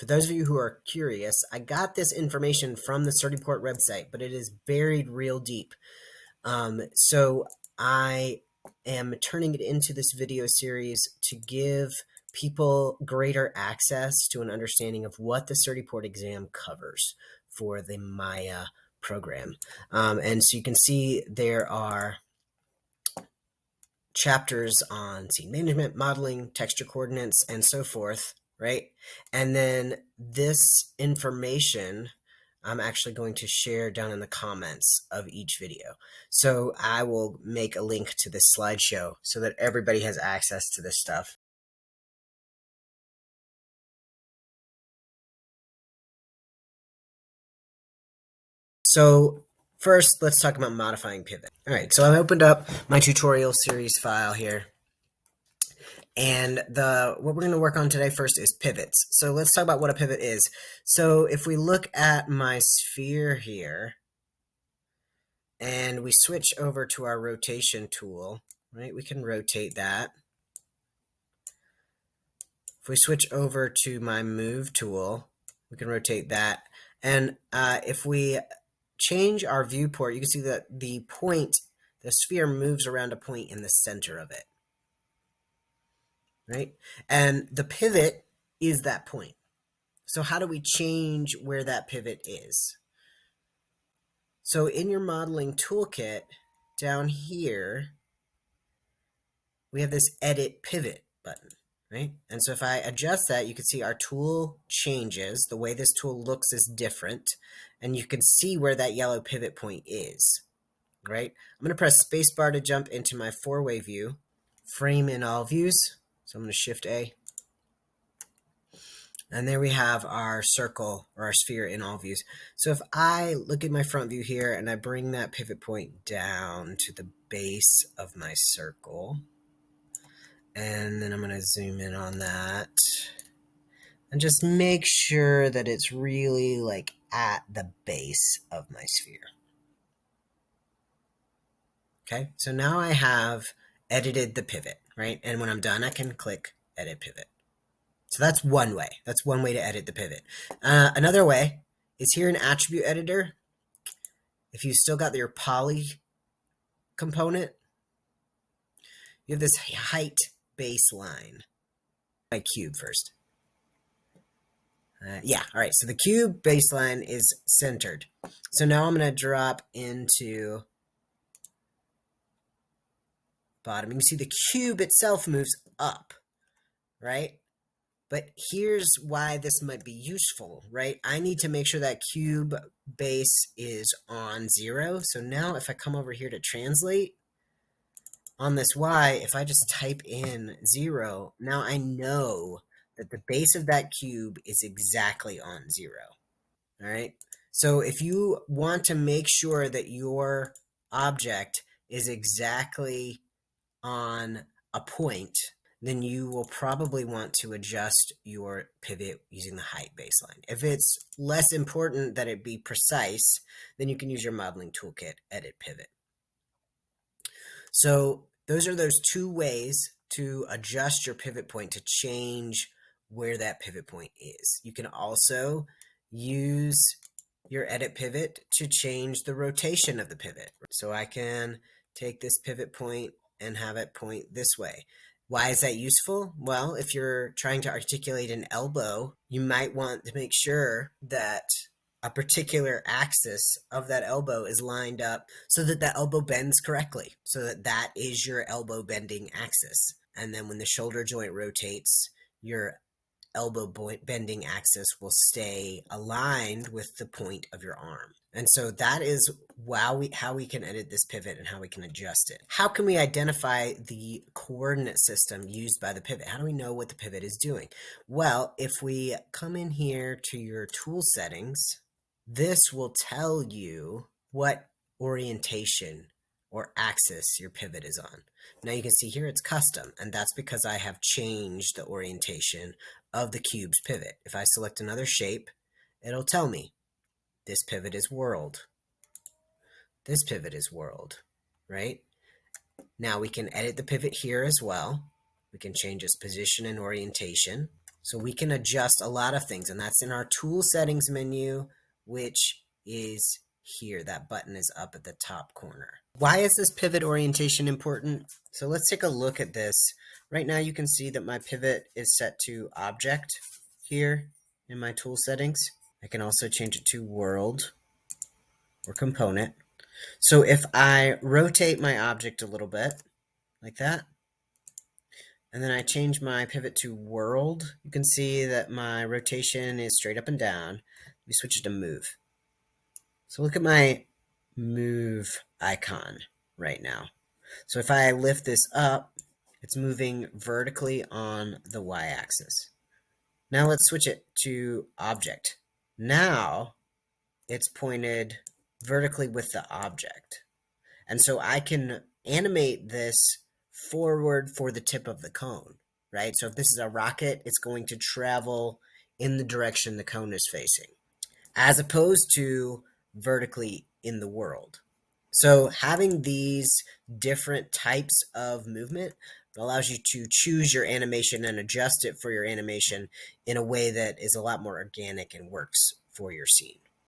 For those of you who are curious, I got this information from the Certiport website, but it is buried real deep. So I am turning it into this video series to give people greater access to an understanding of what the Certiport exam covers for the Maya program. And so you can see there are chapters on scene management, modeling, texture coordinates, and so forth, right? And then this information I'm actually going to share down in the comments of each video. So I will make a link to this slideshow so that everybody has access to this stuff. So first, let's talk about modifying pivot. All right, so I opened up my tutorial series file here. And what we're going to work on today first is pivots. So let's talk about what a pivot is. So if we look at my sphere here, and we switch over to our rotation tool, right? We can rotate that. If we switch over to my move tool, we can rotate that. And if we change our viewport, you can see that the sphere moves around a point in the center of it, right? And the pivot is that point. So how do we change where that pivot is? So in your modeling toolkit down here, we have this edit pivot button, right? And so if I adjust that, you can see our tool changes. The way this tool looks is different, and you can see where that yellow pivot point is, right? I'm going to press spacebar to jump into my four-way view, frame in all views. So I'm going to Shift A. And there we have our circle or our sphere in all views. So if I look at my front view here and I bring that pivot point down to the base of my circle, and then I'm going to zoom in on that and just make sure that it's really like at the base of my sphere. Okay, so now I have edited the pivot, right? And when I'm done, I can click Edit Pivot. So that's one way. That's one way to edit the pivot. Another way is here in Attribute Editor. If you still got your poly component, you have this height baseline. My cube first. Yeah, all right. So the cube baseline is centered. So now I'm going to drop into bottom. You can see the cube itself moves up, right? But here's why this might be useful, right? I need to make sure that cube base is on 0. So now if I come over here to translate, on this Y, if I just type in 0, now I know that the base of that cube is exactly on 0. All right? So if you want to make sure that your object is exactly on a point, then you will probably want to adjust your pivot using the height baseline. If it's less important that it be precise, then you can use your modeling toolkit, Edit Pivot. So those are those two ways to adjust your pivot point to change where that pivot point is. You can also use your Edit Pivot to change the rotation of the pivot. So I can take this pivot point and have it point this way. Why is that useful? Well, if you're trying to articulate an elbow, you might want to make sure that a particular axis of that elbow is lined up so that the elbow bends correctly, so that that is your elbow bending axis. And then when the shoulder joint rotates, your elbow bending axis will stay aligned with the point of your arm. And so that is how we can edit this pivot and how we can adjust it. How can we identify the coordinate system used by the pivot? How do we know what the pivot is doing? Well, if we come in here to your tool settings, this will tell you what orientation or axis your pivot is on. Now you can see here it's custom, and that's because I have changed the orientation of the cube's pivot. If I select another shape, it'll tell me this pivot is world. This pivot is world, right? Now we can edit the pivot here as well. We can change its position and orientation. So we can adjust a lot of things, and that's in our tool settings menu, which is here. That button is up at the top corner. Why is this pivot orientation important? So let's take a look at this. Right now you can see that my pivot is set to object here in my tool settings. I can also change it to world or component. So if I rotate my object a little bit, like that, and then I change my pivot to world, you can see that my rotation is straight up and down. We switch it to move. So look at my move icon right now. So if I lift this up, it's moving vertically on the y-axis. Now let's switch it to object. Now it's pointed vertically with the object. And so I can animate this forward for the tip of the cone, right? So if this is a rocket, it's going to travel in the direction the cone is facing, as opposed to vertically in the world. So having these different types of movement allows you to choose your animation and adjust it for your animation in a way that is a lot more organic and works for your scene.